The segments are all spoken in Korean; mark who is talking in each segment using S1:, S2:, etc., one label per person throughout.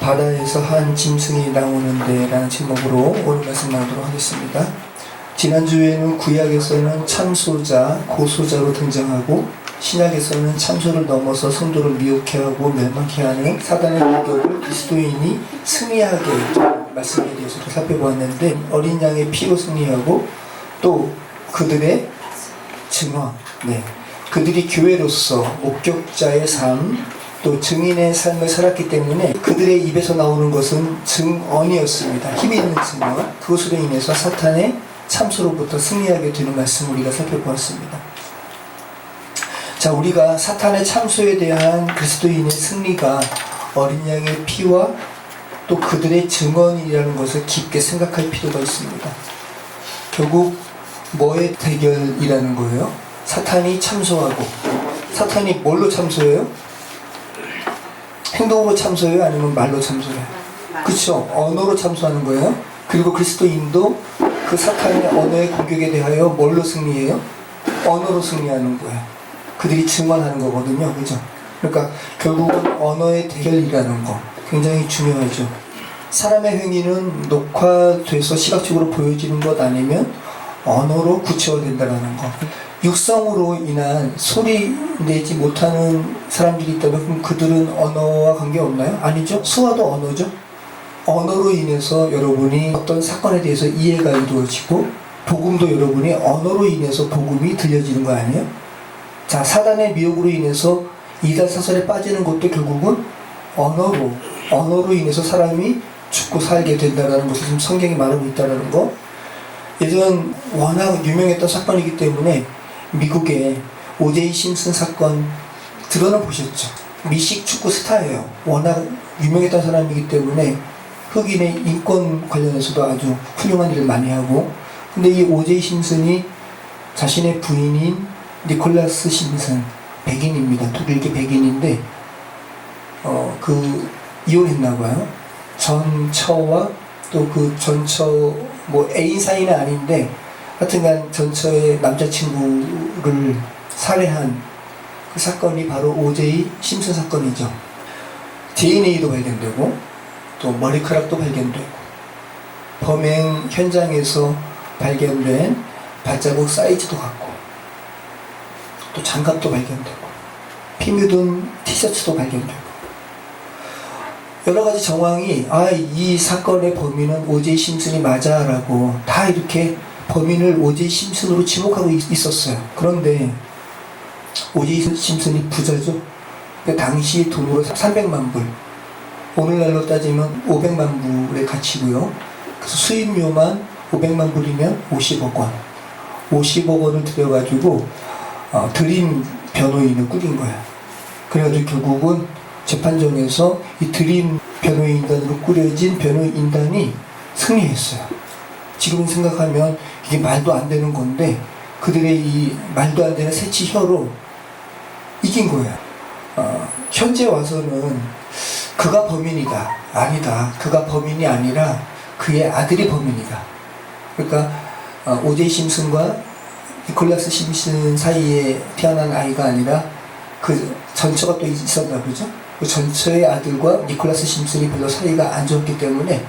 S1: 바다에서 한 짐승이 나오는데 라는 제목으로 오늘 말씀 나누도록 하겠습니다. 지난주에는 구약에서는 참소자, 고소자로 등장하고 신약에서는 참소를 넘어서 성도를 미혹해 하고 멸망케 하는 사단의 공격을 그리스도인이 승리하게 말씀에 대해서도 살펴보았는데, 어린 양의 피로 승리하고 또 그들의 증언, 그들이 교회로서 목격자의 삶, 또 증인의 삶을 살았기 때문에 그들의 입에서 나오는 것은 증언이었습니다. 힘이 있는 증언, 그것으로 인해서 사탄의 참소로부터 승리하게 되는 말씀을 우리가 살펴보았습니다. 자, 우리가 사탄의 참소에 대한 그리스도인의 승리가 어린 양의 피와 또 그들의 증언이라는 것을 깊게 생각할 필요가 있습니다. 결국 뭐의 대결이라는 거예요? 사탄이 참소하고, 사탄이 뭘로 참소해요? 행동으로 참소해요? 아니면 말로 참소해요? 그렇죠. 언어로 참소하는 거예요. 그리고 그리스도인도 그 사탄의 언어의 공격에 대하여 뭘로 승리해요? 언어로 승리하는 거예요. 그들이 증언하는 거거든요. 그죠? 그러니까 결국은 언어의 대결이라는 거 굉장히 중요하죠. 사람의 행위는 녹화돼서 시각적으로 보여지는 것 아니면 언어로 구체화된다는 거. 육성으로 인한 소리 내지 못하는 사람들이 있다면 그럼 그들은 언어와 관계없나요? 아니죠. 수화도 언어죠. 언어로 인해서 여러분이 어떤 사건에 대해서 이해가 이루어지고, 복음도 여러분이 언어로 인해서 복음이 들려지는 거 아니에요? 자, 사단의 미혹으로 인해서 이단사설에 빠지는 것도 결국은 언어로 인해서 사람이 죽고 살게 된다는 것을 지금 성경이 말하고 있다는 거. 예전 워낙 유명했던 사건이기 때문에 미국의 오제이 심슨 사건 들어는 보셨죠? 미식 축구 스타예요. 워낙 유명했던 사람이기 때문에 흑인의 인권 관련해서도 아주 훌륭한 일을 많이 하고, 근데 이 오제이 심슨이 자신의 부인인 니콜라스 심슨, 백인입니다. 독일계 백인인데 이혼했나봐요. 전처와 또 그 전처 애인 사이는 아닌데 하여튼간 전처의 남자친구를 살해한 그 사건이 바로 오제이 심슨 사건이죠. DNA도 발견되고 또 머리카락도 발견되고 범행 현장에서 발견된 발자국 사이즈도 같고 또 장갑도 발견되고 피 묻은 티셔츠도 발견되고 여러가지 정황이 이 사건의 범인은 오제이 심슨이 맞아 라고 다 이렇게 범인을 오제이 심슨으로 지목하고 있었어요. 그런데 오제이 심슨이 부자죠. 당시 돈으로 300만 불, 오늘날로 따지면 500만 불의 가치고요. 그래서 수입료만 500만 불이면 50억 원, 50억 원을 들여가지고 드림 변호인을 꾸린 거야. 그래가지고 결국은 재판정에서 이 드림 변호인단으로 꾸려진 변호인단이 승리했어요. 지금 생각하면 이게 말도 안 되는 건데 그들의 이 말도 안 되는 새치혀로 이긴 거예요. 현재 와서는 그가 범인이다, 아니다, 그가 범인이 아니라 그의 아들이 범인이다. 그러니까 오제이 심슨과 니콜라스 심슨 사이에 태어난 아이가 아니라 그 전처가 또 있었나 보죠. 그 전처의 아들과 니콜라스 심슨이 별로 사이가 안 좋았기 때문에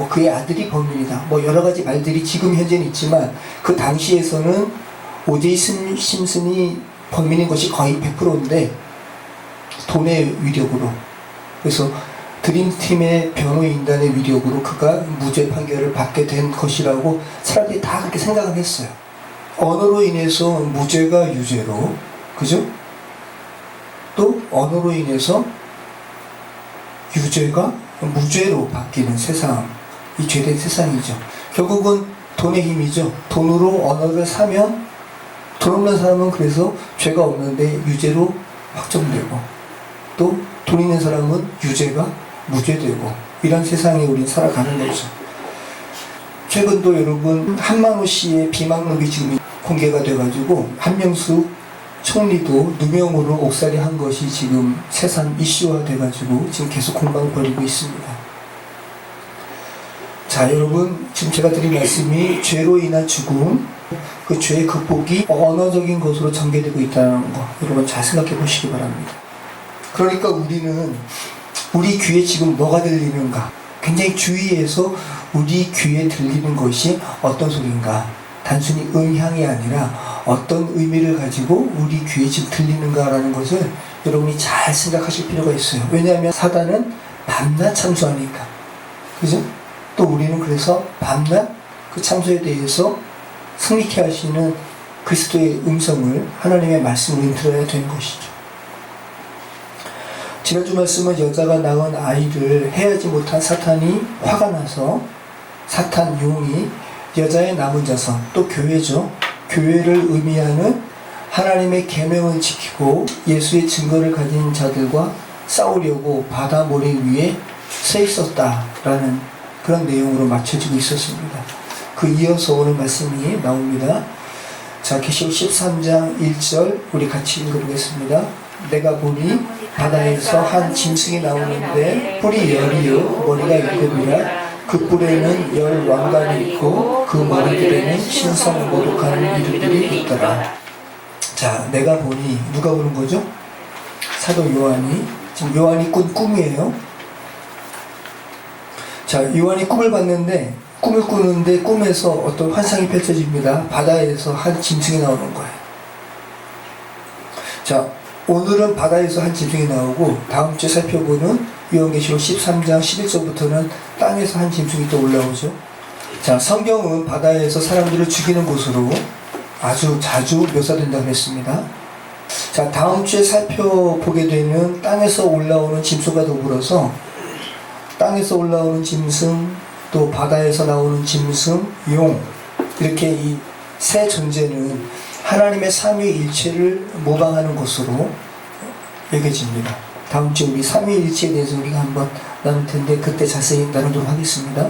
S1: 그의 아들이 범인이다. 여러 가지 말들이 지금 현재는 있지만 그 당시에서는 오제이 심슨이 범인인 것이 거의 100%인데 돈의 위력으로, 그래서 드림팀의 변호인단의 위력으로 그가 무죄 판결을 받게 된 것이라고 사람들이 다 그렇게 생각을 했어요. 언어로 인해서 무죄가 유죄로, 그죠? 또 언어로 인해서 유죄가 무죄로 바뀌는 세상, 이 죄된 세상이죠. 결국은 돈의 힘이죠. 돈으로 언어를 사면 돈 없는 사람은 그래서 죄가 없는데 유죄로 확정되고, 또 돈 있는 사람은 유죄가 무죄되고, 이런 세상에 우린 살아가는 거죠. 최근도 여러분 한만호 씨의 비망록이 지금 공개가 돼가지고 한명숙 총리도 누명으로 옥살이 한 것이 지금 세상 이슈화 돼가지고 지금 계속 공방을 벌이고 있습니다. 자, 여러분 지금 제가 드린 말씀이 죄로 인한 죽음, 그 죄의 극복이 언어적인 것으로 전개되고 있다는 거 여러분 잘 생각해 보시기 바랍니다. 그러니까 우리는 우리 귀에 지금 뭐가 들리는가? 굉장히 주의해서 우리 귀에 들리는 것이 어떤 소리인가? 단순히 음향이 아니라 어떤 의미를 가지고 우리 귀에 지금 들리는가라는 것을 여러분이 잘 생각하실 필요가 있어요. 왜냐하면 사단은 밤낮 참소하니까. 그죠? 또 우리는 그래서 밤낮 그 참소에 대해서 승리케 하시는 그리스도의 음성을 하나님의 말씀으로 들어야 되는 것이죠. 지난주 말씀은 여자가 낳은 아이를 해하지 못한 사탄이 화가 나서 사탄 용이 여자의 남은 자손, 또 교회죠. 교회를 의미하는 하나님의 계명을 지키고 예수의 증거를 가진 자들과 싸우려고 바다 모래 위에 서 있었다라는 그런 내용으로 맞춰지고 있었습니다. 그 이어서 오늘 말씀이 나옵니다. 자, 계시록 13장 1절 우리 같이 읽어보겠습니다. 내가 보니 바다에서 한 짐승이 나오는데 뿔이 열이요 머리가 일곱이라 그 뿔에는 열 왕관이 있고 그 머리들에는 신성모독하는 이름들이 있더라. 자, 내가 보니 누가 보는 거죠? 사도 요한이. 지금 요한이 꾼 꿈이에요. 자, 요한이 꿈을 봤는데 꿈을 꾸는데 꿈에서 어떤 환상이 펼쳐집니다. 바다에서 한 짐승이 나오는 거예요. 자, 오늘은 바다에서 한 짐승이 나오고 다음 주에 살펴보는 요한계시록 13장 11절부터는 땅에서 한 짐승이 또 올라오죠. 자, 성경은 바다에서 사람들을 죽이는 곳으로 아주 자주 묘사된다고 했습니다. 자, 다음 주에 살펴보게 되는 땅에서 올라오는 짐승과 더불어서 땅에서 올라오는 짐승, 또 바다에서 나오는 짐승, 용, 이렇게 이 세 존재는 하나님의 삼위일체를 모방하는 것으로 여겨집니다. 다음 주에 우리 삼위일체에 대해서 우리가 한번 나눌 텐데 그때 자세히 나누도록 하겠습니다.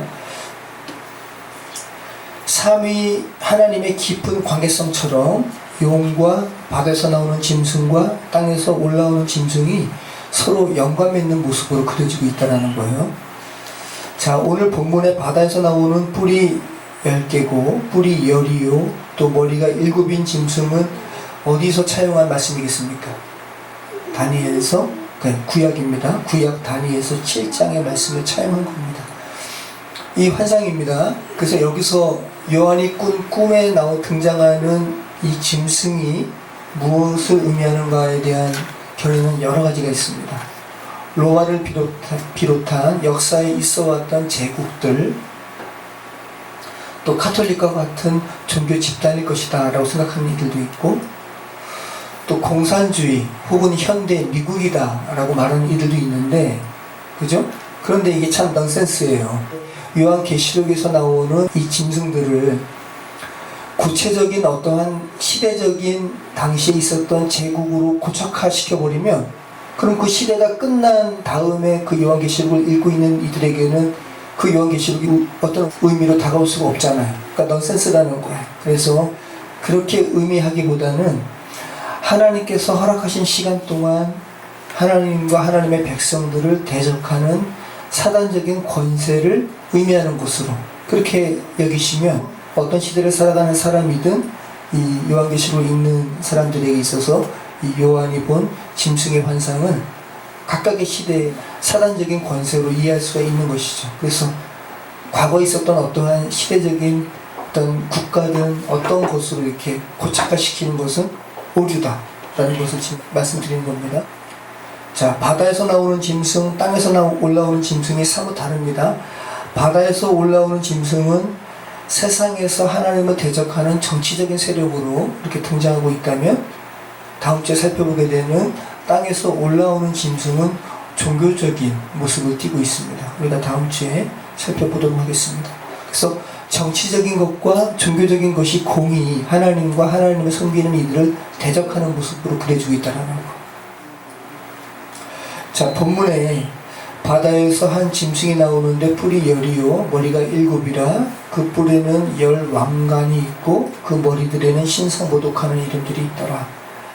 S1: 삼위 하나님의 깊은 관계성처럼 용과 바다에서 나오는 짐승과 땅에서 올라오는 짐승이 서로 연관 맺는 모습으로 그려지고 있다는 거예요. 자, 오늘 본문에 바다에서 나오는 뿔이 10개고 뿔이 10이요 또 머리가 7인 짐승은 어디서 차용한 말씀이겠습니까? 다니엘서 구약입니다. 구약 다니엘서 7장의 말씀을 차용한 겁니다. 이 환상입니다. 그래서 여기서 요한이 꾼 꿈에 등장하는 이 짐승이 무엇을 의미하는가에 대한 결론은 여러 가지가 있습니다. 로마를 비롯한 역사에 있어왔던 제국들, 또 카톨릭과 같은 종교 집단일 것이다 라고 생각하는 이들도 있고, 또 공산주의 혹은 현대 미국이다 라고 말하는 이들도 있는데, 그죠? 그런데 이게 참 넌센스예요. 요한계시록에서 나오는 이 짐승들을 구체적인 어떠한 시대적인 당시에 있었던 제국으로 고착화시켜버리면, 그럼 그 시대가 끝난 다음에 그 요한계시록을 읽고 있는 이들에게는 그 요한계시록이 어떤 의미로 다가올 수가 없잖아요. 그러니까 넌센스라는 거예요. 그래서 그렇게 의미하기보다는 하나님께서 허락하신 시간 동안 하나님과 하나님의 백성들을 대적하는 사단적인 권세를 의미하는 것으로 그렇게 여기시면 어떤 시대를 살아가는 사람이든 이 요한계시록을 읽는 사람들에게 있어서 이 요한이 본 짐승의 환상은 각각의 시대의 사단적인 권세로 이해할 수가 있는 것이죠. 그래서 과거에 있었던 어떠한 시대적인 어떤 국가든 어떤 것으로 이렇게 고착화시키는 것은 오류다라는 것을 지금 말씀드리는 겁니다. 자, 바다에서 나오는 짐승, 땅에서 올라오는 짐승이 사뭇 다릅니다. 바다에서 올라오는 짐승은 세상에서 하나님을 대적하는 정치적인 세력으로 이렇게 등장하고 있다면, 다음 주에 살펴보게 되는 땅에서 올라오는 짐승은 종교적인 모습을 띠고 있습니다. 우리가 다음 주에 살펴보도록 하겠습니다. 그래서 정치적인 것과 종교적인 것이 공히 하나님과 하나님을 섬기는 이들을 대적하는 모습으로 그려지고 있다는 거. 자, 본문에 바다에서 한 짐승이 나오는데 뿔이 10이요 머리가 7이라 그 뿔에는 10 왕관이 있고 그 머리들에는 신성모독하는 이름들이 있더라.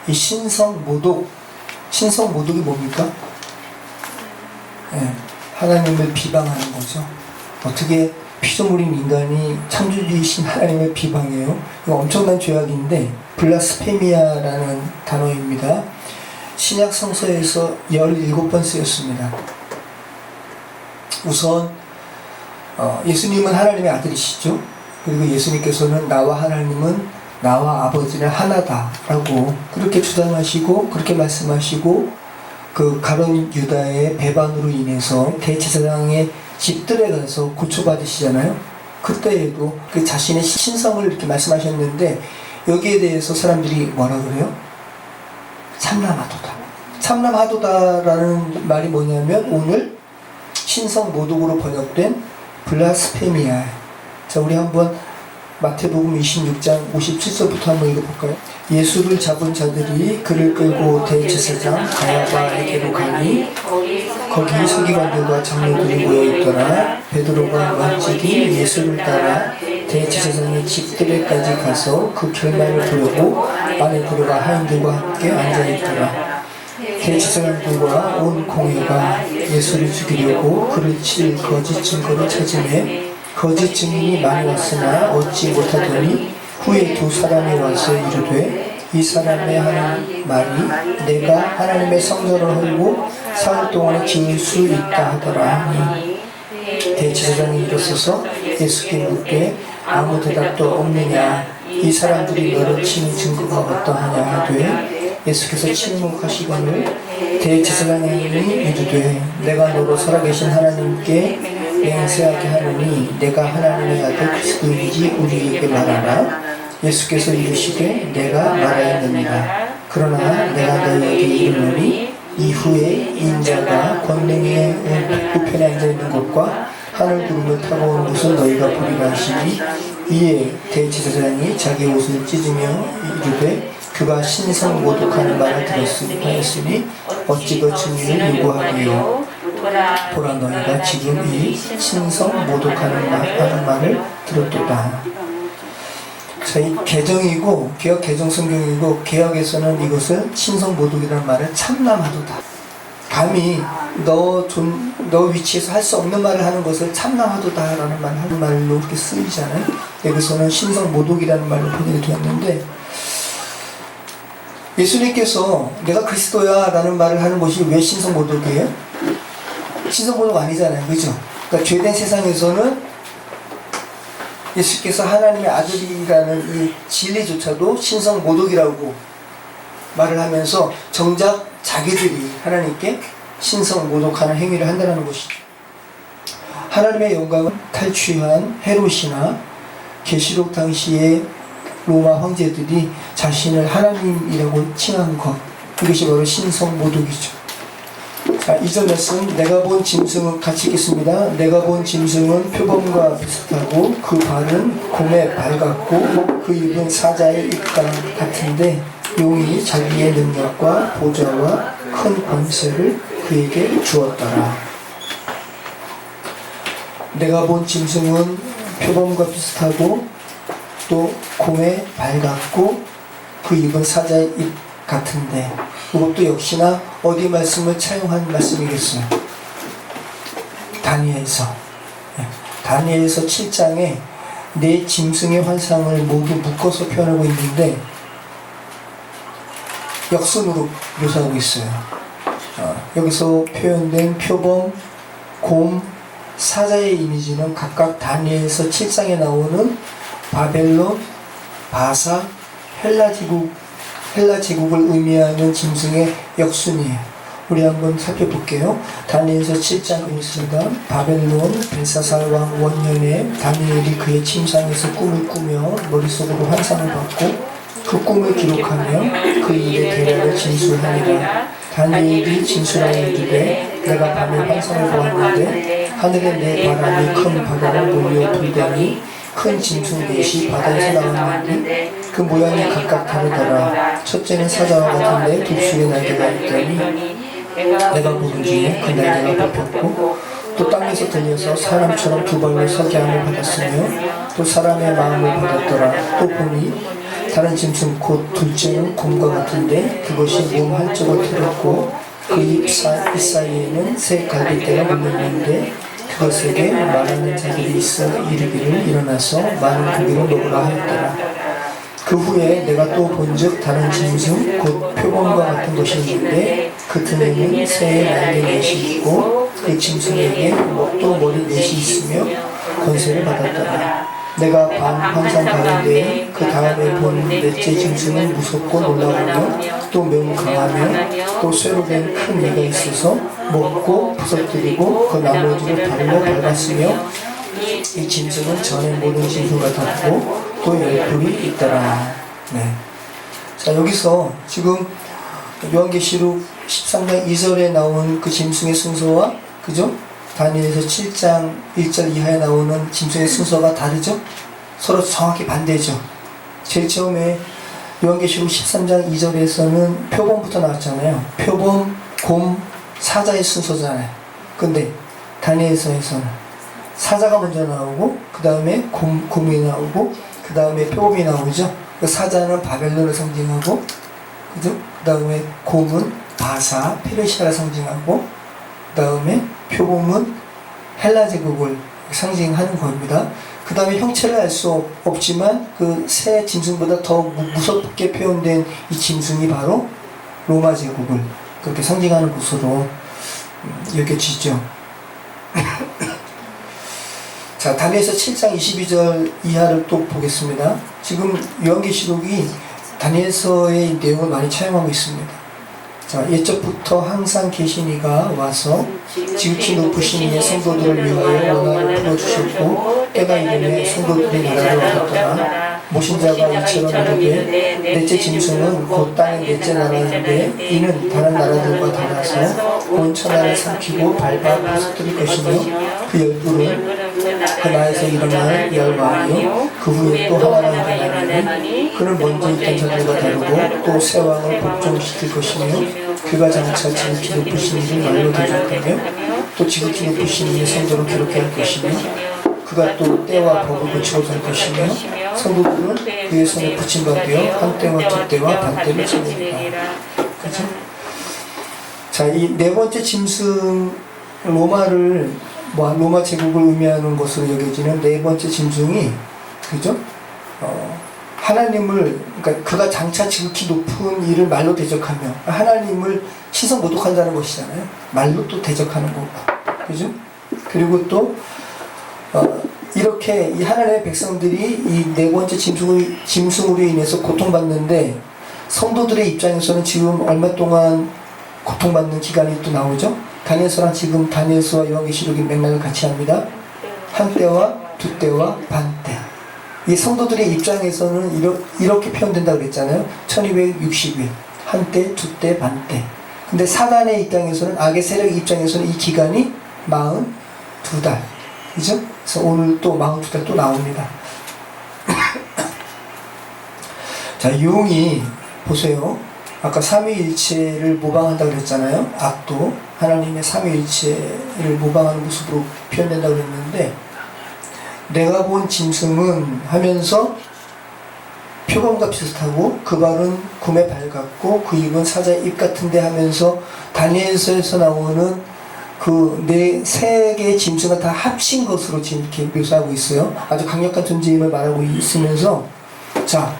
S1: 이 신성모독이 뭡니까? 네, 하나님을 비방하는 거죠. 어떻게 피조물인 인간이 창조주이신 하나님을 비방해요? 이거 엄청난 죄악인데 블라스페미아라는 단어입니다. 신약 성서에서 17번 쓰였습니다. 우선 예수님은 하나님의 아들이시죠. 그리고 예수님께서는 나와 하나님은 나와 아버지는 하나다라고 그렇게 주장하시고 그렇게 말씀하시고 그 가룟 유다의 배반으로 인해서 대제사장의 집들에 가서 고초받으시잖아요. 그때에도 그 자신의 신성을 이렇게 말씀하셨는데 여기에 대해서 사람들이 뭐라 그래요? 참남하도다. 참남하도다라는 말이 뭐냐면 오늘 신성 모독으로 번역된 블라스페미아. 자, 우리 한번 마태복음 26장 57절부터 한번 읽어볼까요? 예수를 잡은 자들이 그를 끌고 대제사장 가야바에게로 가니 거기 서기관들과 장로들이 모여있더라. 베드로가 먼지기 예수를 따라 대제사장의 집들에까지 가서 그 결말을 보려고 안에 들어가 하인들과 함께 앉아있더라. 대제사장들과 온 공회가 예수를 죽이려고 그를 칠 거짓 증거를 찾으매 거짓 증인이 많이 왔으나 얻지 못하더니 후에 두 사람이 와서 이르되 이 사람의 하는 말이 내가 하나님의 성전을 헐고 사흘 동안에 지을 수 있다 하더라 하니 대제사장이 일어서서 예수께 묻되 아무 대답도 없느냐 이 사람들이 너를 치는 증거가 어떠하냐 하되 예수께서 침묵하시거늘 대제사장이 이르되 내가 너로 살아계신 하나님께 맹세하게 하노니 내가 하나님의 아들 그리스도인지 우리에게 말하라. 예수께서 이르시되 내가 말하였느니라. 그러나 내가 너희에게 이르노니 이후에 인자가 권능의 우편에 앉아있는 곳과 하늘 구름을 타고 온 곳을 너희가 보리라 하시니 이에 대제사장이 자기 옷을 찢으며 이르되 그가 신성 모독하는 말을 들었으니 어찌 그 증인을 요구하리요. 보라 너희가 지금 이 신성 모독하는 말을 들었도다. 자, 이 개정이고 개역 개정 성경이고 개역에서는 이것을 신성 모독이라는 말을 참남하도다. 감히 너 위치에서 할 수 없는 말을 하는 것을 참남하도다라는 말로 이렇게 쓰이잖아요. 여기서는 신성 모독이라는 말로 번역이 되었는데 예수님께서 내가 그리스도야 라는 말을 하는 것이 왜 신성 모독이에요? 신성 모독 아니잖아요. 그죠? 그러니까 죄된 세상에서는 예수께서 하나님의 아들이라는 이 진리조차도 신성 모독이라고 말을 하면서 정작 자기들이 하나님께 신성 모독하는 행위를 한다는 것이죠. 하나님의 영광을 탈취한 헤롯이나 계시록 당시에 로마 황제들이 자신을 하나님이라고 칭한 것, 이것이 바로 신성 모독이죠. 자, 이전 말씀 내가 본 짐승은 같이 읽겠습니다. 내가 본 짐승은 표범과 비슷하고 그 발은 곰의 발 같고 그 입은 사자의 입 같은데 용이 자기의 능력과 보좌와 큰 권세를 그에게 주었더라. 내가 본 짐승은 표범과 비슷하고 또 곰의 발 같고 그 입은 사자의 입 같은데 이것도 역시나 어디 말씀을 차용한 말씀이겠어요? 다니엘서 7장에 네 짐승의 환상을 모두 묶어서 표현하고 있는데 역순으로 묘사하고 있어요. 여기서 표현된 표범, 곰, 사자의 이미지는 각각 다니엘서 7장에 나오는 바벨론, 바사, 헬라 제국을 의미하는 짐승의 역순이에요. 우리 한번 살펴볼게요. 다니엘서 7장 읽습니다. 바벨론 벨사살 왕 원년에 다니엘이 그의 침상에서 꿈을 꾸며 머릿속으로 환상을 받고 그 꿈을 기록하며 그 일의 계략을 진술하니라. 다니엘이 진술하여 이르되 내가 밤에 환상을 보았는데 하늘에 내 바람이 큰 바다를 몰려 불더니 큰 짐승 넷이 바다에서 나왔는데 그 모양이 각각 다르더라. 첫째는 사자와 같은데 독수리 날개가 있더니 내가 보는 중에 그 날개가 뽑혔고 또 땅에서 들려서 사람처럼 두 발로 서게 함을 받았으며 또 사람의 마음을 받았더라. 또 보니 다른 짐승 곧 둘째는 곰과 같은데 그것이 몸 한쪽을 틀었고 그 입 사이에는 새 갈빗대가 물렸는데 그것에게 말하는 자들이 있어 이르기를 일어나서 많은 고기를 먹으라 하였더라. 그 후에 내가 또 본즉 다른 짐승 곧 표범과 같은 것이 있는데 그 등에는 새의 날개 넷이 있고 그 짐승에게 또 머리 넷이 있으며 권세를 받았더라. 내가 항상 가는데 그 다음에 본 넷째 짐승은 무섭고 놀라우며 또 매우 강하며 또 쇠로 된 큰 이가 있어서 먹고 부서뜨리고 그 나머지를 발로 밟았으며 이 짐승은 전에 모든 짐승과 같고 또 열풀이 있더라. 네. 자, 여기서 지금 요한계시록 13장 2절에 나온 그 짐승의 순서와 그죠? 다니엘서 7장 1절 이하에 나오는 짐승의 순서가 다르죠? 서로 정확히 반대죠. 제일 처음에 요한계시록 13장 2절에서는 표범부터 나왔잖아요. 표범, 곰, 사자의 순서잖아요. 근데 다니엘서에서는 사자가 먼저 나오고 그 다음에 곰이 나오고 그 다음에 표범이 나오죠. 그 사자는 바벨론을 상징하고 그죠? 그 다음에 곰은 바사, 페르시아를 상징하고 그 다음에 표범은 헬라 제국을 상징하는 겁니다. 그 다음에 형체를 알 수 없지만 그 새 짐승보다 더 무섭게 표현된 이 짐승이 바로 로마 제국을 그렇게 상징하는 것으로 여겨지죠. 자, 다니엘서 7장 22절 이하를 또 보겠습니다. 지금 요한계시록이 다니엘서의 내용을 많이 차용하고 있습니다. 자, 옛적부터 항상 계신 이가 와서 지극히 높으신 이의 성도들을 위하여 원하를 풀어주셨고 때가 이르매 성도들이 나라를 얻었더라. 모신 자가 이처럼 이르되 넷째 짐승은 곧 땅의 넷째 나라인데 이는 다른 나라들과 달라서 온 천하를 삼키고 밟아 부서뜨릴 것이며 그 열불은 그 나에서 일어날 열왕이요 그 후에 또 하나가 일어나니 그는 먼저 있던 자들과 다르고 또 새 왕을 복종시킬 것이며 그가 장차 지극히 높으신 이를 말로 대적하며 또 지극히 높으신 이의 성도를 기록해 할 것이며 그가 또 때와 법을 고치고 살 것이며 성도들은 그의 손에 붙임받되어 한 때와 두 때와 반 때를 지니라. 그죠? 자, 이 네 번째 짐승 로마 제국을 의미하는 것으로 여겨지는 네 번째 짐승이 그죠? 하나님을 그러니까 그가 장차 지극히 높은 이를 말로 대적하며 하나님을 신성 모독한다는 것이잖아요. 말로 또 대적하는 거고, 그죠? 그리고 또 이렇게 이 하나님의 백성들이 이 네 번째 짐승으로 인해서 고통받는데 성도들의 입장에서는 지금 얼마 동안 고통받는 기간이 또 나오죠. 다니엘서랑 지금 다니엘서와 요한계시록이 맥락을 같이 합니다. 한 때와 두 때와 반 때. 이 성도들의 입장에서는 이렇게 표현된다고 그랬잖아요. 1260일. 한 때, 두 때, 반 때. 근데 사단의 입장에서는, 악의 세력의 입장에서는 이 기간이 42달. 그죠? 그래서 오늘 또 42달 또 나옵니다. 자, 용이, 보세요. 아까 삼위일체를 모방한다고 그랬잖아요. 악도. 하나님의 삼위일체를 모방하는 모습으로 표현된다고 그랬는데, 내가 본 짐승은 하면서 표범과 비슷하고 그 발은 곰의 발 같고 그 입은 사자의 입 같은데 하면서 다니엘서에서 나오는 그 세 개의 짐승을 다 합친 것으로 지금 이렇게 묘사하고 있어요. 아주 강력한 존재임을 말하고 있으면서 자,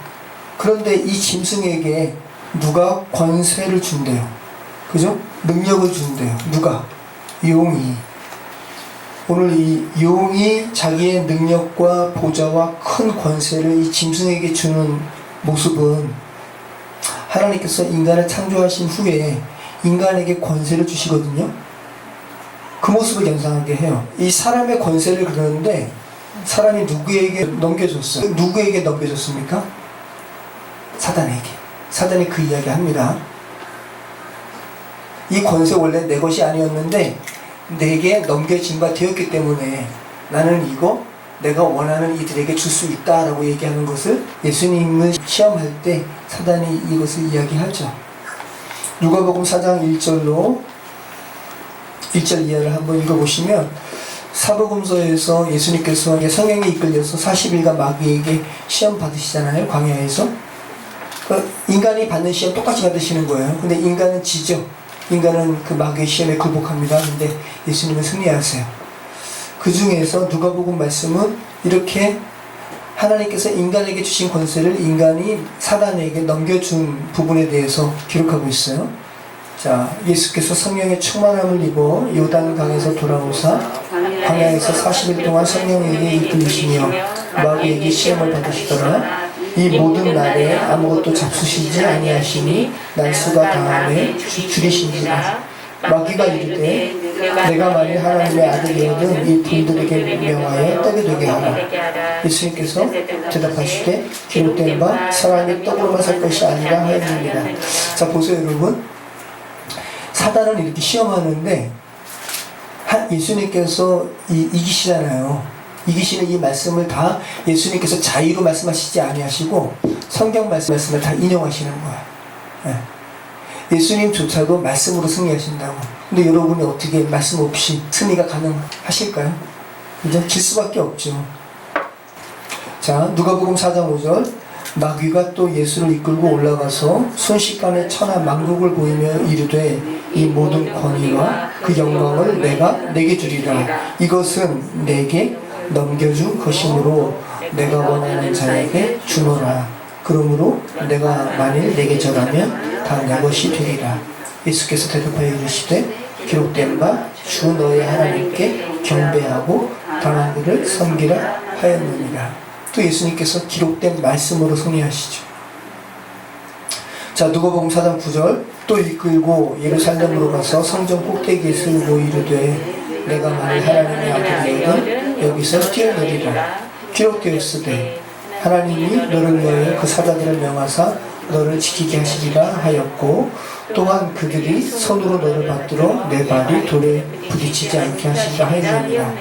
S1: 그런데 이 짐승에게 누가 권세를 준대요. 그죠? 능력을 준대요. 누가? 용이. 오늘 이 용이 자기의 능력과 보좌와 큰 권세를 이 짐승에게 주는 모습은 하나님께서 인간을 창조하신 후에 인간에게 권세를 주시거든요. 그 모습을 연상하게 해요. 이 사람의 권세를 그러는데 사람이 누구에게 넘겨줬어요? 누구에게 넘겨줬습니까? 사단에게. 사단이 그 이야기 합니다. 이 권세 원래 내 것이 아니었는데 내게 넘겨진 바 되었기 때문에 나는 이거 내가 원하는 이들에게 줄 수 있다라고 얘기하는 것을 예수님을 시험할 때 사단이 이것을 이야기하죠. 누가복음 4장 1절로 1절 이하를 한번 읽어보시면 사복음서에서 예수님께서 성령에 이끌려서 40일간 마귀에게 시험 받으시잖아요. 광야에서. 인간이 받는 시험 똑같이 받으시는 거예요. 근데 인간은 지죠. 인간은 그 마귀의 시험에 굴복합니다. 근데 예수님은 승리하세요. 그 중에서 누가복음 말씀은 이렇게 하나님께서 인간에게 주신 권세를 인간이 사단에게 넘겨준 부분에 대해서 기록하고 있어요. 자, 예수께서 성령의 충만함을 입어 요단강에서 돌아오사 광야에서 40일 동안 성령에게 이끌리시며 마귀에게 시험을 받으시더라. 이 모든 날에 아무것도 잡수시지 아니하시니 날수가 다함에 줄이신지라. 마귀가 이르되 내가 만일 하나님의 아들이거든 이 분들에게 명하여 떡이 되게 하라. 예수님께서 대답하시되 기록된 바 사람이 떡으로만 살 것이 아니라 하였느니라. 자, 보세요 여러분, 사단은 이렇게 시험하는데 예수님께서 이기시잖아요. 이기시는 이 말씀을 다 예수님께서 자의로 말씀하시지 아니하시고 성경 말씀을 다 인용하시는 거야. 예수님조차도 말씀으로 승리하신다고. 근데 여러분이 어떻게 말씀 없이 승리가 가능하실까요? 이제 질 수밖에 없죠. 자, 누가복음 4장 5절. 마귀가 또 예수를 이끌고 올라가서 순식간에 천하 만국을 보이며 이르되 이 모든 권위와 그 영광을 내가 내게 주리라. 이것은 내게 넘겨준 것이므로 내가 원하는 자에게 주노라. 그러므로 내가 만일 내게 절하면 다 내 것이 되리라. 예수께서 대답하여 이르시되 기록된 바 주 너의 하나님께 경배하고 당한 그를 섬기라 하였느니라. 또 예수님께서 기록된 말씀으로 승리하시죠. 자, 누가복음 4장 9절. 또 이끌고 예루살렘으로 가서 성전 꼭대기에 세우고 이르되 내가 만일 하나님의 아들이거든 여기서 뛰어내리라. 기록되었으되 하나님이 너를 위하여 그 사자들을 명하사 너를 지키게 하시리라 하였고 또한 그들이 손으로 너를 받들어 내 발이 돌에 부딪히지 않게 하시리라 하였느니라.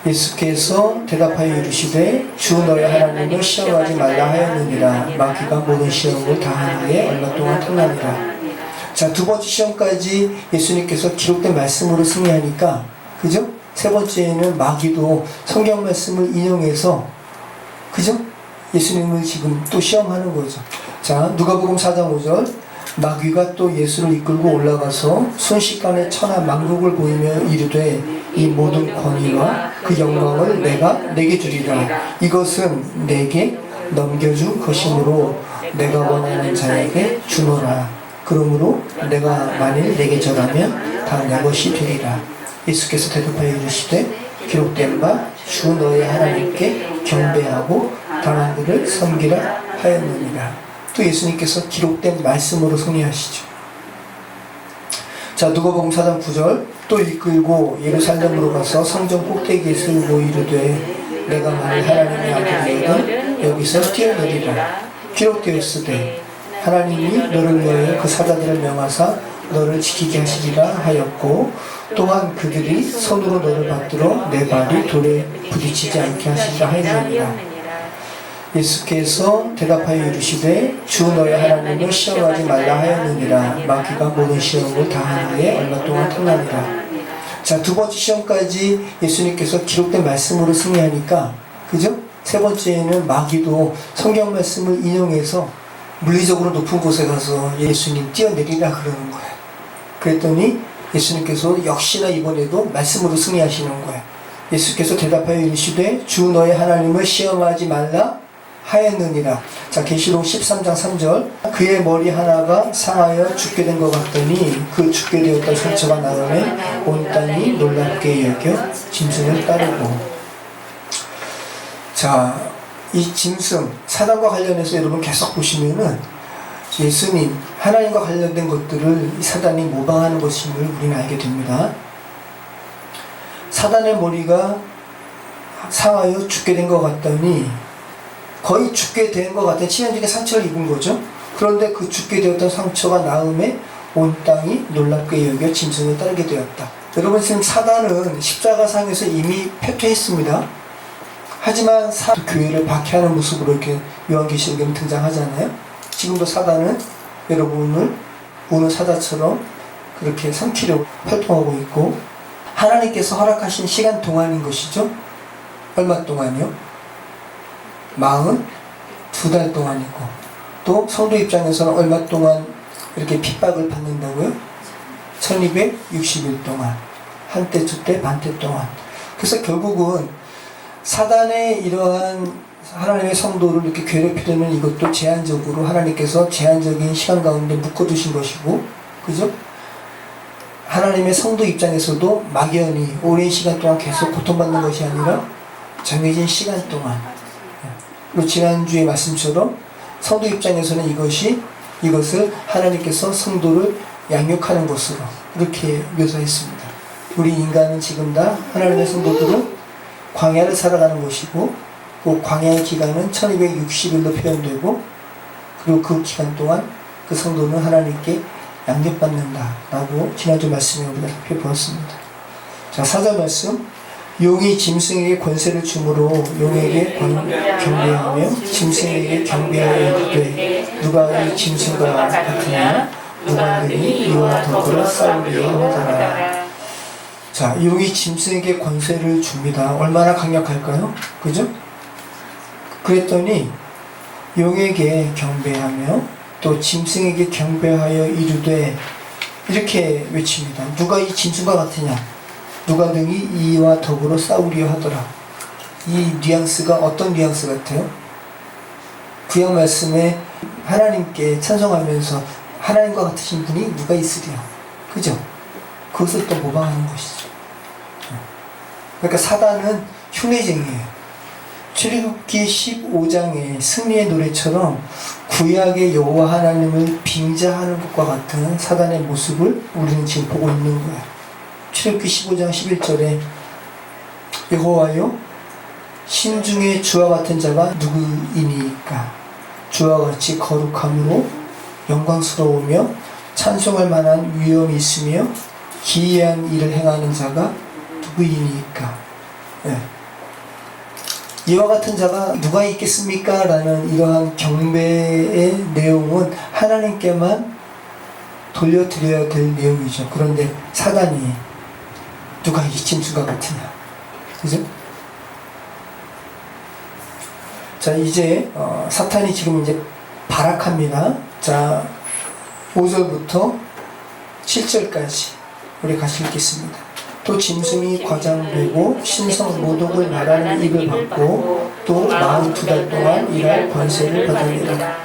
S1: 예수께서 대답하여 이르시되 주 너의 하나님을 시험하지 말라 하였느니라. 마귀가 모든 시험을 다한 후에 얼마 동안 탐나니라. 자, 두 번째 시험까지 예수님께서 기록된 말씀으로 승리하니까, 그죠? 세 번째는 마귀도 성경 말씀을 인용해서, 그죠? 예수님을 지금 또 시험하는 거죠. 자, 누가복음 4장 5절. 마귀가 또 예수를 이끌고 올라가서 순식간에 천하 만국을 보이며 이르되 이 모든 권위와 그 영광을 내가 내게 주리라. 이것은 내게 넘겨준 것이므로 내가 원하는 자에게 주노라. 그러므로 내가 만일 내게 절하면 다 내 것이 되리라. 예수께서 대답하여 이르시되 기록된 바 주 너의 하나님께 경배하고 당한 그를 섬기라 하였느니라. 또 예수님께서 기록된 말씀으로 승리하시죠. 자, 누가복음 4장 9절. 또 이끌고 예루살렘으로 가서 성전 꼭대기에 세우고 이르되 내가 만일 하나님의 아들이거든 여기서 뛰어내리라. 기록되었으되 하나님이 너를 위하여 그 사자들을 명하사 너를 지키게 하시리라 하였고 또한 그들이 손으로 너를 받들어 내 발이 돌에 부딪히지 않게 하시리라 하였느니라. 예수께서 대답하여 이르시되 주 너의 하나님을 시험하지 말라 하였느니라. 마귀가 모든 시험을 다한 후에 얼마 동안 탐나니라. 자, 두 번째 시험까지 예수님께서 기록된 말씀으로 승리하니까, 그죠? 세 번째는 마귀도 성경 말씀을 인용해서 물리적으로 높은 곳에 가서 예수님 뛰어내리라 그러는 거예요. 그랬더니 예수님께서 역시나 이번에도 말씀으로 승리하시는 거예요. 예수께서 대답하여 이르시되 주 너의 하나님을 시험하지 말라 하였느니라. 자, 계시록 13장 3절. 그의 머리 하나가 상하여 죽게 된 것 같더니 그 죽게 되었던 상처가 나오매 온 땅이 놀랍게 여겨 짐승을 따르고. 자, 이 짐승, 사단과 관련해서 여러분 계속 보시면은 예수님, 하나님과 관련된 것들을 이 사단이 모방하는 것임을 우리는 알게 됩니다. 사단의 머리가 상하여 죽게 된 것 같더니 거의 죽게 된 것 같은 치명적인 상처를 입은 거죠. 그런데 그 죽게 되었던 상처가 나음에 온 땅이 놀랍게 여겨 짐승을 따르게 되었다. 여러분, 지금 사단은 십자가상에서 이미 패퇴했습니다. 하지만 교회를 박해하는 모습으로 이렇게 요한계시록에 등장하잖아요. 지금도 사단은 여러분을 우는 사자처럼 그렇게 삼키려고 활동하고 있고, 하나님께서 허락하신 시간 동안인 것이죠. 얼마 동안요? 42달 동안이고, 또 성도 입장에서는 얼마 동안 이렇게 핍박을 받는다고요? 1260일 동안, 한때 두때 반때 동안. 그래서 결국은 사단의 이러한 하나님의 성도를 이렇게 괴롭히려는 이것도 제한적으로 하나님께서 제한적인 시간 가운데 묶어두신 것이고, 그죠? 하나님의 성도 입장에서도 막연히 오랜 시간 동안 계속 고통받는 것이 아니라 정해진 시간 동안, 그리고 지난주의 말씀처럼 성도 입장에서는 이것을 하나님께서 성도를 양육하는 것으로 이렇게 묘사했습니다. 우리 인간은 지금 다 하나님의 성도들은 광야를 살아가는 것이고, 그 광야의 기간은 1260일로 표현되고, 그리고 그 기간 동안 그 성도는 하나님께 양육받는다라고 지난주 말씀에 우리가 살펴보았습니다. 자, 4절 말씀. 용이 짐승에게 권세를 주므로 용에게 경배하며 짐승에게 경배하여 이르되 누가 이 짐승과 같으냐, 누가 능히 이와 더불어 싸우리요 하더라. 자, 용이 짐승에게 권세를 줍니다. 얼마나 강력할까요? 그죠? 그랬더니 용에게 경배하며 또 짐승에게 경배하여 이르되 이렇게 외칩니다. 누가 이 짐승과 같으냐, 누가 능히 이와 더불어 싸우려 하더라. 이 뉘앙스가 어떤 뉘앙스 같아요? 구약 말씀에 하나님께 찬송하면서 하나님과 같으신 분이 누가 있으랴, 그죠? 그것을 또 모방하는 것이죠. 그러니까 사단은 흉내쟁이에요. 출애굽기 15장의 승리의 노래처럼 구약의 여호와 하나님을 빙자하는 것과 같은 사단의 모습을 우리는 지금 보고 있는 거예요. 출애굽기 15장 11절에 여호와여, 심중에 주와 같은 자가 누구이니까? 주와 같이 거룩함으로 영광스러우며 찬송할 만한 위엄이 있으며 기이한 일을 행하는 자가 누구이니까? 네. 이와 같은 자가 누가 있겠습니까? 라는 이러한 경배의 내용은 하나님께만 돌려드려야 될 내용이죠. 그런데 사단이 누가 이 짐승과 같으냐, 그죠? 자, 이제 사탄이 지금 이제 발악합니다. 자, 5절부터 7절까지 우리 같이 읽겠습니다. 또 짐승이 과장되고 신성 모독을 말하는 입을 받고 또 42달 동안 일할 권세를 받으리라.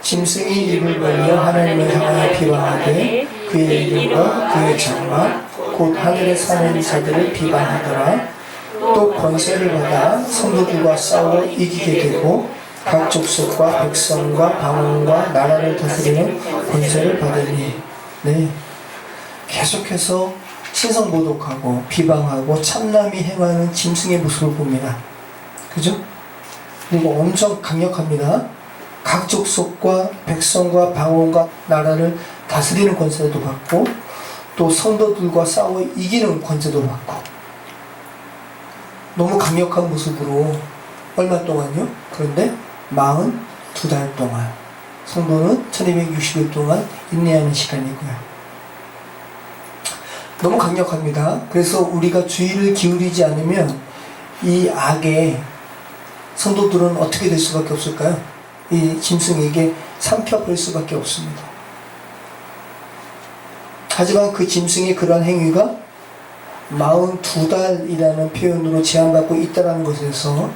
S1: 짐승이 입을 벌려 하나님을 향하여 비방하되 그의 이름과 그의 장막 곧 하늘에 사는 자들을 비방하더라. 또 권세를 받아 성도들과 싸워 이기게 되고 각 족속과 백성과 방언과 나라를 다스리는 권세를 받으니. 네, 계속해서 신성모독하고 비방하고 참남이 행하는 짐승의 모습을 봅니다. 그죠? 그리고 엄청 강력합니다. 각 족속과 백성과 방언과 나라를 다스리는 권세도 받고 또 성도들과 싸워 이기는 권세도 받고, 너무 강력한 모습으로 얼마 동안요? 그런데 42달 동안, 성도는 1260일 동안 인내하는 시간이고요. 너무 강력합니다. 그래서 우리가 주의를 기울이지 않으면 이 악에 성도들은 어떻게 될 수밖에 없을까요? 이 짐승에게 삼켜버릴 수밖에 없습니다. 하지만 그 짐승의 그러한 행위가 42달이라는 표현으로 제한받고 있다는 것에서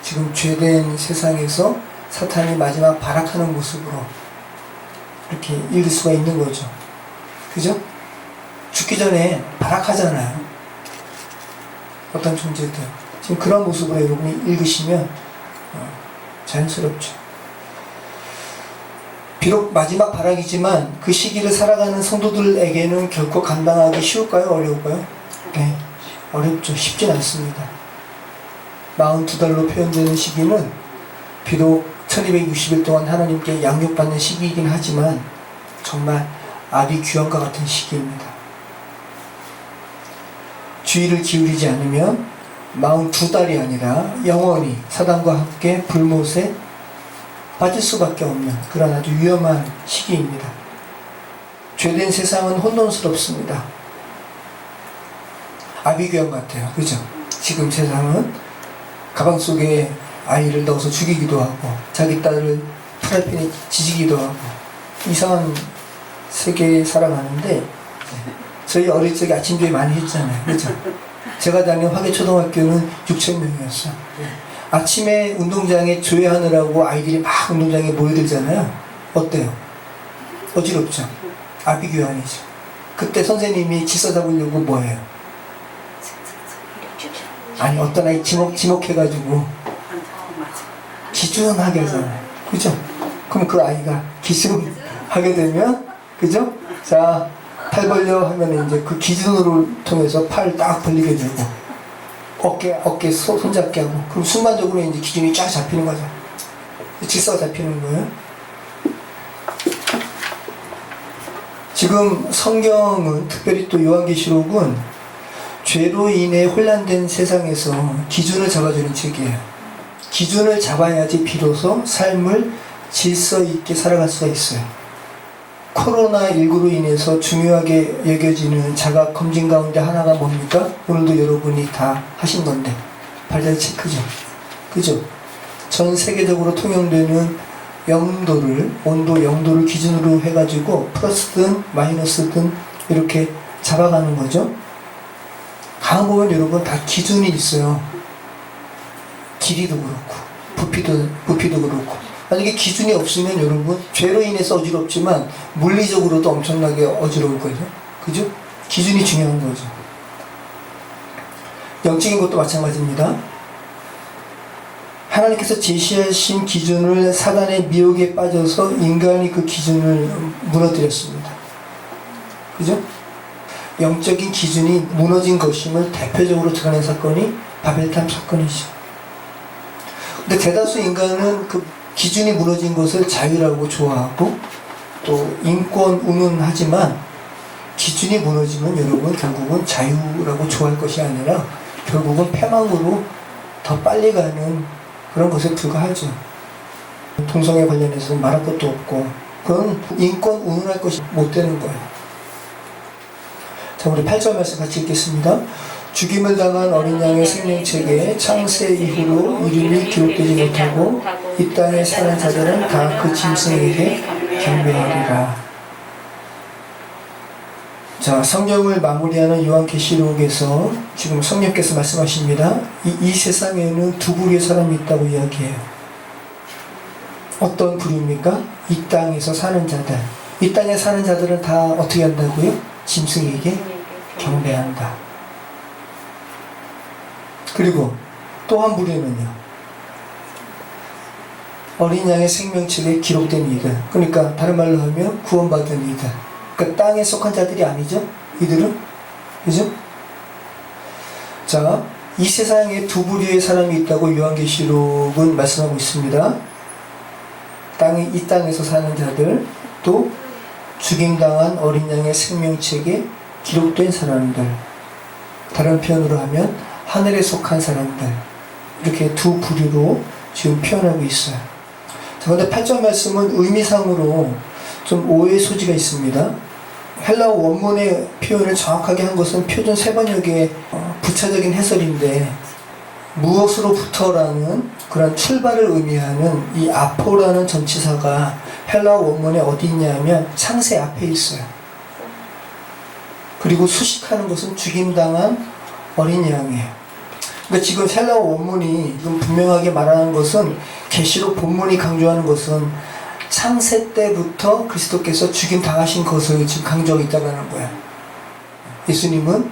S1: 지금 죄된 세상에서 사탄이 마지막 발악하는 모습으로 이렇게 읽을 수가 있는 거죠. 그죠? 죽기 전에 발악하잖아요. 어떤 존재들. 지금 그런 모습으로 여러분이 읽으시면 자연스럽죠. 비록 마지막 발악이지만 그 시기를 살아가는 성도들에게는 결코 감당하기 쉬울까요? 어려울까요? 네, 어렵죠. 쉽진 않습니다. 42달로 표현되는 시기는 비록 1260일 동안 하나님께 양육받는 시기이긴 하지만 정말 아비 규환과 같은 시기입니다. 주의를 기울이지 않으면 42달이 아니라 영원히 사단과 함께 불못에 빠질 수밖에 없는 그런 아주 위험한 시기입니다. 죄된 세상은 혼돈스럽습니다. 아비규환 같아요. 그죠? 지금 세상은 가방 속에 아이를 넣어서 죽이기도 하고 자기 딸을 프라이팬에 지지기도 하고 이상한 세계에 살아가는데, 저희 어릴 적에 아침조회 많이 했잖아요. 그죠? 제가 다니는 화계초등학교는 6,000명이었어요. 아침에 운동장에 조회하느라고 아이들이 막 운동장에 모여들잖아요. 어때요? 어지럽죠? 아비규환이죠. 그때 선생님이 질서 잡으려고 뭐예요? 아니 어떤 아이 지목해가지고 기준하게 하잖아요. 그죠? 그럼 그 아이가 기준하게 되면 그죠? 자, 팔 벌려 하면 이제 그 기준으로 통해서 팔 딱 벌리게 되고 어깨 손잡게 하고 그럼 순간적으로 이제 기준이 쫙 잡히는 거죠. 질서가 잡히는 거예요. 지금 성경은 특별히 또 요한계시록은 죄로 인해 혼란된 세상에서 기준을 잡아주는 책이에요. 기준을 잡아야지 비로소 삶을 질서 있게 살아갈 수가 있어요. 코로나19로 인해서 중요하게 여겨지는 자가 검진 가운데 하나가 뭡니까? 오늘도 여러분이 다 하신 건데 발달 체크죠. 그죠? 전 세계적으로 통용되는 온도 0도를 기준으로 해가지고 플러스든 마이너스든 이렇게 잡아가는 거죠. 가만 보면 여러분 다 기준이 있어요. 길이도 그렇고 부피도 그렇고 만약에 기준이 없으면 여러분 죄로 인해서 어지럽지만 물리적으로도 엄청나게 어지러울 거죠. 그죠? 기준이 중요한 거죠. 영적인 것도 마찬가지입니다. 하나님께서 제시하신 기준을 사단의 미혹에 빠져서 인간이 그 기준을 무너뜨렸습니다. 그죠? 영적인 기준이 무너진 것임을 대표적으로 드러낸 사건이 바벨탑 사건이죠. 근데 대다수 인간은 그 기준이 무너진 것을 자유라고 좋아하고 또 인권 운운하지만 기준이 무너지면 여러분 결국은 자유라고 좋아할 것이 아니라 결국은 패망으로 더 빨리 가는 그런 것에 불과하죠. 동성애 관련해서 말할 것도 없고 그건 인권 운운할 것이 못 되는 거예요. 자, 우리 8절 말씀 같이 읽겠습니다. 죽임을 당한 어린 양의 생명책에 창세 이후로 이름이 기록되지 못하고 이 땅에 사는 자들은 다 그 짐승에게 경배하리라. 자, 성경을 마무리하는 요한계시록에서 지금 성령께서 말씀하십니다. 이 세상에는 두 부류의 사람이 있다고 이야기해요. 어떤 부류입니까? 이 땅에서 사는 자들. 이 땅에 사는 자들은 다 어떻게 한다고요? 짐승에게 경배한다. 그리고 또 한 부류는요. 어린 양의 생명책에 기록된 이들. 그러니까 다른 말로 하면 구원받은 이들. 그러니까 땅에 속한 자들이 아니죠. 이들은. 그죠? 자, 이 세상에 두 부류의 사람이 있다고 요한계시록은 말씀하고 있습니다. 이 땅에서 사는 자들, 또 죽임당한 어린 양의 생명책에 기록된 사람들. 다른 표현으로 하면 하늘에 속한 사람들. 이렇게 두 부류로 지금 표현하고 있어요. 자, 근데 8절 말씀은 의미상으로 좀 오해의 소지가 있습니다. 헬라어 원문의 표현을 정확하게 한 것은 표준 세번역의 부차적인 해설인데 무엇으로부터라는 그런 출발을 의미하는 이 아포라는 전치사가 헬라어 원문에 어디 있냐면 창세 앞에 있어요. 그리고 수식하는 것은 죽임당한 어린 양이에요. 그러니까 지금 헬라어 원문이 지금 분명하게 말하는 것은 계시록 본문이 강조하는 것은 창세 때부터 그리스도께서 죽임 당하신 것을 지금 강조하고 있다는 거예요. 예수님은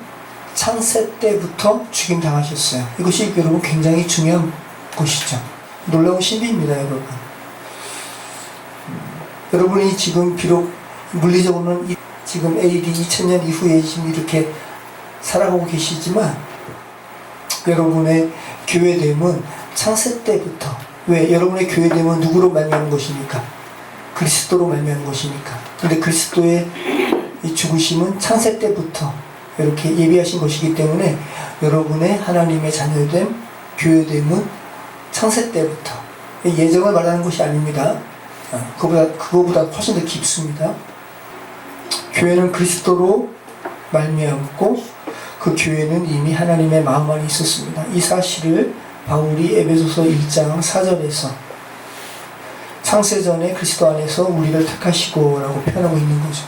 S1: 창세 때부터 죽임 당하셨어요. 이것이 여러분 굉장히 중요한 것이죠. 놀라운 신비입니다, 여러분. 여러분이 지금 비록 물리적으로는 지금 AD 2000년 이후에 지금 이렇게 살아가고 계시지만 여러분의 교회됨은 창세 때부터 왜? 여러분의 교회됨은 누구로 말미암은 것입니까? 그리스도로 말미암은 것이니까. 근데 그리스도의 이 죽으심은 창세 때부터 이렇게 예비하신 것이기 때문에 여러분의 하나님의 자녀됨, 교회됨은 창세 때부터 예정을 말하는 것이 아닙니다. 그거보다 훨씬 더 깊습니다. 교회는 그리스도로 말미암고 그 교회는 이미 하나님의 마음 안에 있었습니다. 이 사실을 바울이 에베소서 1장 4절에서 창세전에 그리스도 안에서 우리를 택하시고 라고 표현하고 있는 거죠.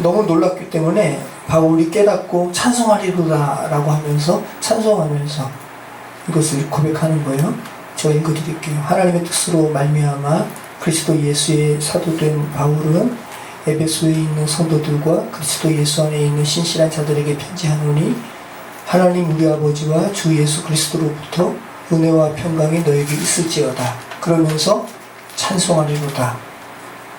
S1: 너무 놀랍기 때문에 바울이 깨닫고 찬송하리로다 라고 하면서 찬송하면서 이것을 고백하는 거예요. 제가 읽어드릴게요. 하나님의 뜻으로 말미암아 그리스도 예수의 사도된 바울은 에베소에 있는 성도들과 그리스도 예수 안에 있는 신실한 자들에게 편지하노니 하나님 우리 아버지와 주 예수 그리스도로부터 은혜와 평강이 너에게 있을지어다. 그러면서 찬송하리로다.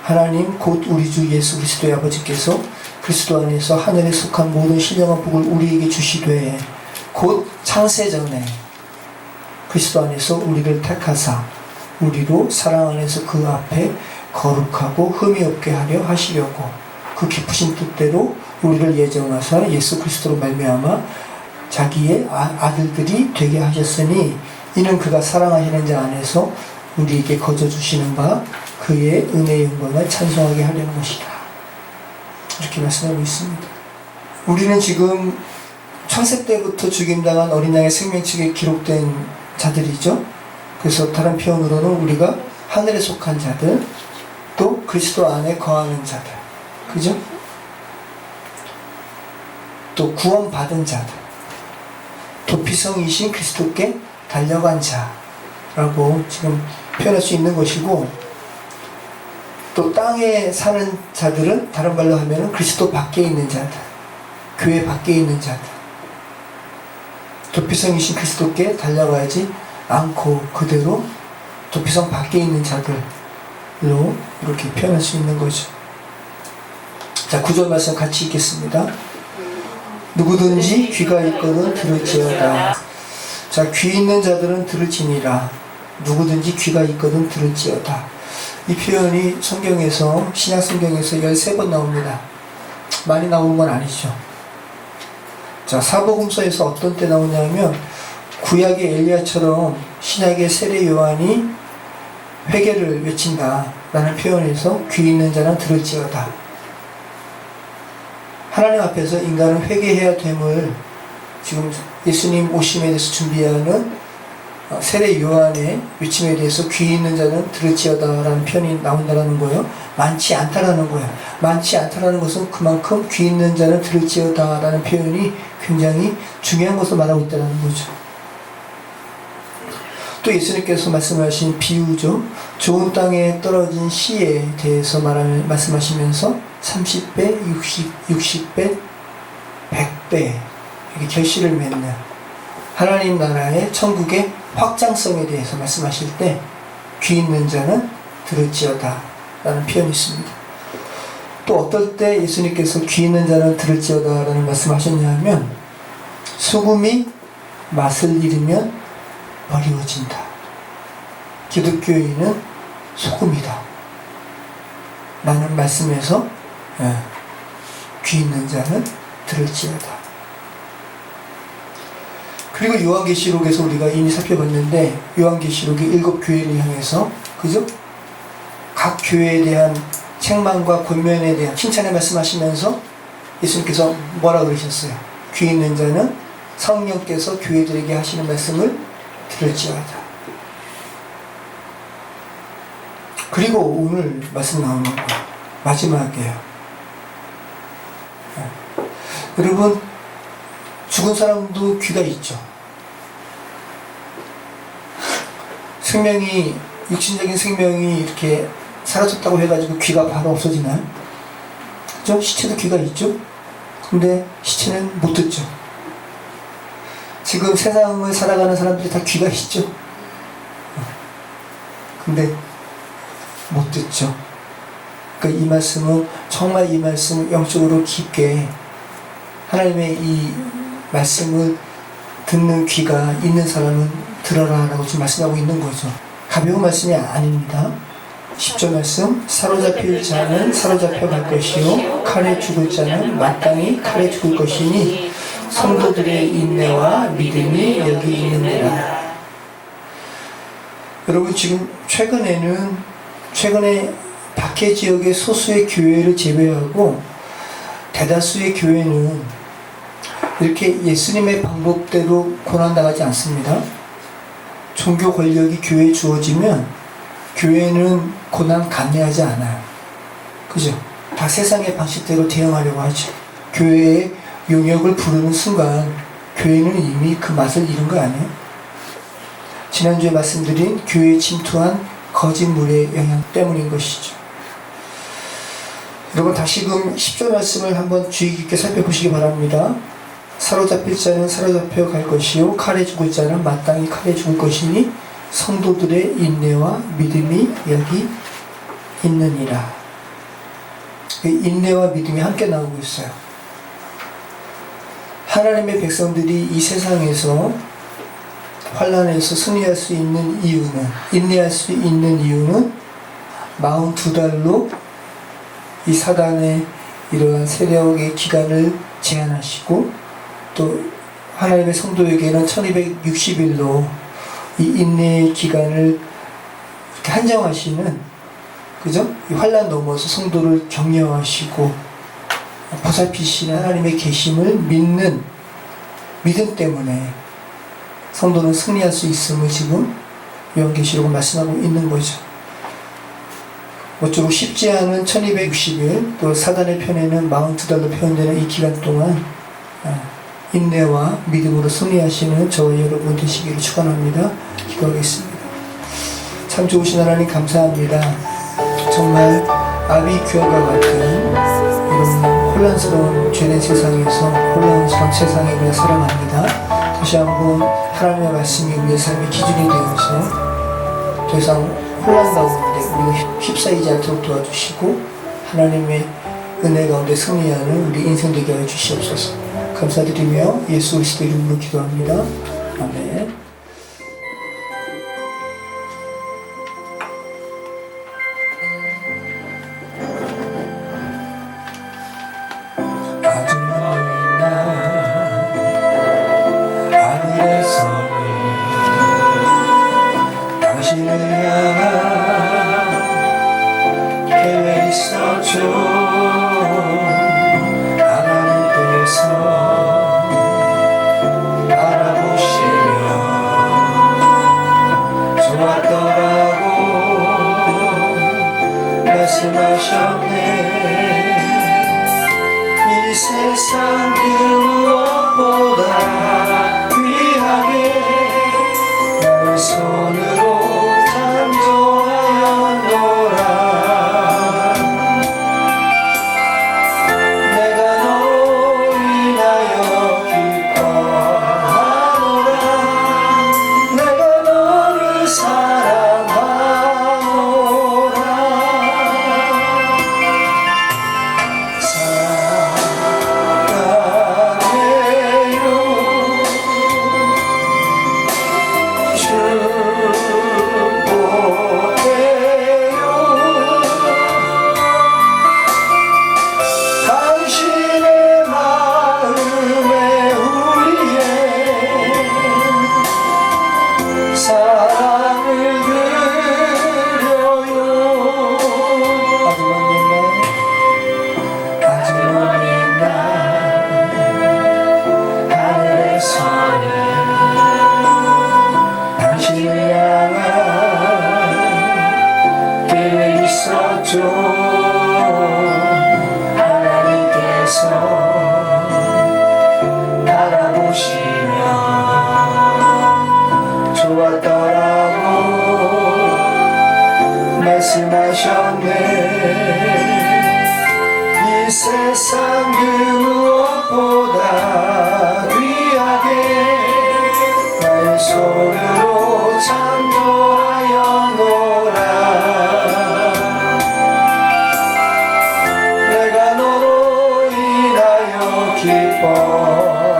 S1: 하나님 곧 우리 주 예수 그리스도의 아버지께서 그리스도 안에서 하늘에 속한 모든 신령한 복을 우리에게 주시되 곧 창세전에 그리스도 안에서 우리를 택하사 우리로 사랑 안에서 그 앞에 거룩하고 흠이 없게 하려 하시려고 그 기쁘신 뜻대로 우리를 예정하사 예수 그리스도로 말미암아 자기의 아들들이 되게 하셨으니 이는 그가 사랑하시는 자 안에서 우리에게 거저 주시는 바 그의 은혜의 영광을 찬송하게 하려는 것이다. 이렇게 말씀하고 있습니다. 우리는 지금 창세 때부터 죽임당한 어린 양의 생명책에 기록된 자들이죠. 그래서 다른 표현으로는 우리가 하늘에 속한 자들, 또 그리스도 안에 거하는 자들, 그죠? 또 구원받은 자들, 도피성이신 그리스도께 달려간 자라고 지금 표현할 수 있는 것이고, 또 땅에 사는 자들은 다른 말로 하면 그리스도 밖에 있는 자들, 교회 밖에 있는 자들, 도피성이신 그리스도께 달려가지 않고 그대로 도피성 밖에 있는 자들로 이렇게 표현할 수 있는 거죠. 자, 9절 말씀 같이 읽겠습니다. 누구든지 귀가 있거든 들을지어다. 자, 귀 있는 자들은 들을지니라. 누구든지 귀가 있거든 들을지어다. 이 표현이 성경에서, 신약 성경에서 13번 나옵니다. 많이 나오는 건 아니죠. 자, 사복음서에서 어떤 때 나오냐면 구약의 엘리야처럼 신약의 세례 요한이 회개를 외친다 라는 표현에서 귀 있는 자는 들을지어다. 하나님 앞에서 인간은 회개해야 됨을 지금 예수님 오심에 대해서 준비하는 세례 요한의 외침에 대해서 귀 있는 자는 들을지어다 라는 표현이 나온다는 거예요. 많지 않다라는 거예요. 많지 않다라는 것은 그만큼 귀 있는 자는 들을지어다 라는 표현이 굉장히 중요한 것을 말하고 있다는 거죠. 또 예수님께서 말씀하신 비유죠. 좋은 땅에 떨어진 씨에 대해서 말씀하시면서 30배, 60배, 100배 이렇게 결실을 맺는 하나님 나라의 천국의 확장성에 대해서 말씀하실 때 귀 있는 자는 들을지어다 라는 표현이 있습니다. 또 어떨 때 예수님께서 귀 있는 자는 들을지어다 라는 말씀하셨냐 하면 소금이 맛을 잃으면 버리워진다. 기독교인은 소금이다 라는 말씀에서 귀 있는 자는 들을지어다. 그리고 요한계시록에서 우리가 이미 살펴봤는데 요한계시록이 7 교회를 향해서 그죠? 각 교회에 대한 책망과 권면에 대한 칭찬의 말씀하시면서 예수님께서 뭐라 그러셨어요? 귀 있는 자는 성령께서 교회들에게 하시는 말씀을 들을지어다. 그리고 오늘 말씀 나오는 거 마지막이에요. 여러분 죽은 사람도 귀가 있죠. 생명이 육신적인 생명이 이렇게 사라졌다고 해가지고 귀가 바로 없어지나요? 그죠? 시체도 귀가 있죠. 근데 시체는 못 듣죠. 지금 세상을 살아가는 사람들이 다 귀가 있죠. 근데 못 듣죠. 그러니까 이 말씀은 정말 이 말씀을 영적으로 깊게 하나님의 이 말씀을 듣는 귀가 있는 사람은 들어라 라고 지금 말씀하고 있는 거죠. 가벼운 말씀이 아닙니다. 10절 말씀, 사로잡힐 자는 사로잡혀 갈 것이요 칼에 죽을 자는 마땅히 칼에 죽을 것이니 성도들의 인내와 믿음이 여기 있느니라. 여러분 지금 최근에 박해 지역의 소수의 교회를 제외하고 대다수의 교회는 이렇게 예수님의 방법대로 고난당하지 않습니다. 종교 권력이 교회에 주어지면 교회는 고난 감내하지 않아요. 그죠? 다 세상의 방식대로 대응하려고 하죠. 교회의 용역을 부르는 순간 교회는 이미 그 맛을 잃은 거 아니에요? 지난주에 말씀드린 교회에 침투한 거짓 물의 영향 때문인 것이죠. 여러분 다시금 10절 말씀을 한번 주의 깊게 살펴보시기 바랍니다. 사로잡힐 자는 사로잡혀 갈 것이요 칼에 죽을 자는 마땅히 칼에 죽을 것이니 성도들의 인내와 믿음이 여기 있느니라. 인내와 믿음이 함께 나오고 있어요. 하나님의 백성들이 이 세상에서 환난에서 승리할 수 있는 이유는, 인내할 수 있는 이유는 42달로 이 사단의 이러한 세력의 기간을 제한하시고 또 하나님의 성도에게는 1260일로 이 인내의 기간을 이렇게 한정하시는, 그죠? 이 환난 넘어서 성도를 격려하시고 보살피시는 하나님의 계심을 믿는 믿음 때문에 성도는 승리할 수 있음을 지금 요한계시록은 말씀하고 있는 거죠. 모쪼록 쉽지 않은 1260일, 또 사단의 편에는 42달로 표현되는 이 기간 동안 인내와 믿음으로 승리하시는 저와 여러분 되시기를 축원합니다. 기도하겠습니다. 참 좋으신 하나님 감사합니다. 정말 아비 귀환과 같은 이런 혼란스러운 죄된 세상에서, 혼란스러운 세상에 우리가 살아갑니다. 다시 한번 하나님의 말씀이 우리의 삶의 기준이 되어서 더 이상 혼란 가운데 우리가 휩싸이지 않도록 도와주시고 하나님의 은혜 가운데 승리하는 우리 인생 되게 하여 주시옵소서. 감사드리며 예수 그리스도 이름으로 기도합니다. 아멘.
S2: 말씀하셨네. 이 세상 그 무엇보다 귀하게 날 손으로 창조하였노라. 내가 너로 인하여 기뻐하노라. 내가 너를 사랑하노라. 하나님께서 바라보시며 좋았더라고 말씀하셨네. 이 세상 그 무엇보다 귀하게 날 손으로 창조하였노라. 기뻐하노라.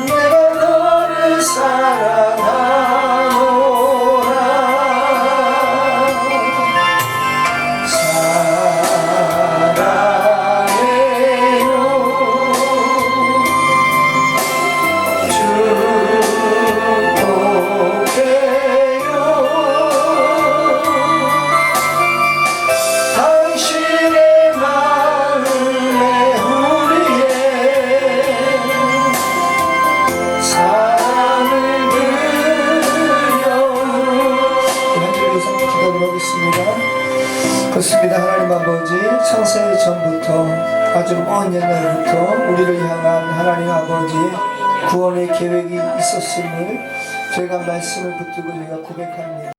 S2: 내가 너를 사랑하노라. 사랑해요 축복해요. 당신의 그렇습니다. 하나님 아버지, 창세 전부터 아주 먼 옛날부터 우리를 향한 하나님 아버지 구원의 계획이 있었음을 저희가 말씀을 붙들고 저희가 고백합니다.